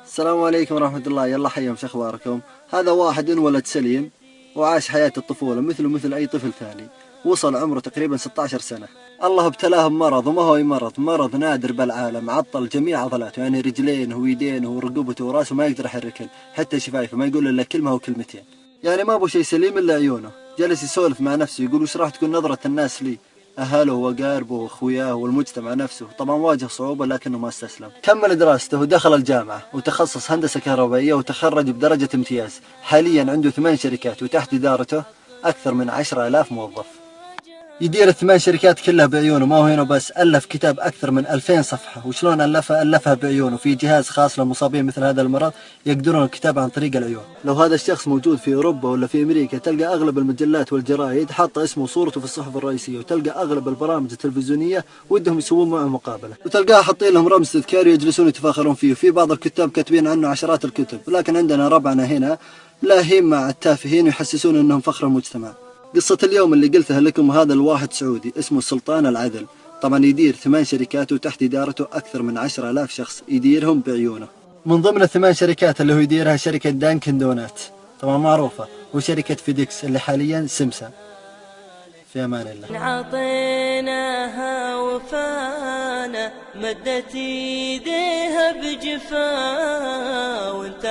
السلام عليكم ورحمة الله. يلا حيهم، شو اخباركم؟ هذا واحد انولد سليم وعاش حياة الطفولة مثله مثل اي طفل ثاني. وصل عمره تقريبا 16 سنة. الله ابتلاه بمرض، وما هو مرض نادر بالعالم، عطل جميع عضلاته، يعني رجلينه ويدينه ورقبته وراسه ما يقدر يحركن، حتى شفايفه ما يقول الا كلمة او كلمتين. يعني ما ابو شيء سليم الا عيونه. جلس يسولف مع نفسه يقول وش راح تكون نظرة الناس لي، أهله وأقاربه وأخوياه والمجتمع نفسه. طبعا واجه صعوبة لكنه ما استسلم. كمل دراسته ودخل الجامعة وتخصص هندسة كهربائية وتخرج بدرجة امتياز. حاليا عنده 8 شركات وتحت إدارته أكثر من 10,000 موظف. يدير الثمان شركات كلها بعيونه. ما هو هنا بس، ألف كتاب أكثر من 2000 صفحة. وشلون ألفها بعيونه. في جهاز خاص للمصابين مثل هذا المرض يقدرون الكتابة عن طريق العيون. لو هذا الشخص موجود في أوروبا ولا في أمريكا تلقى أغلب المجلات والجرايد حاطة اسمه وصورته في الصحف الرئيسية، وتلقى أغلب البرامج التلفزيونية ودهم يسوون معه مقابلة، وتلقاها حاطين لهم رمز تذكاري يجلسون يتفاخرون فيه. وفي بعض الكتاب كاتبين عنه عشرات الكتب. لكن عندنا ربعنا هنا لاهين مع التافهين ويحسسون أنهم فخر المجتمع. قصة اليوم اللي قلتها لكم، هذا الواحد سعودي اسمه سلطان العدل. طبعا يدير 8 شركات وتحت إدارته أكثر من 10,000 شخص يديرهم بعيونه. من ضمن الثمان شركات اللي هو يديرها شركة دانكن دونات، طبعا معروفة، وشركة فيديكس اللي حاليا سمسم. في أمان الله. عطيناها وفانا، مدت ايديها بجفا وانت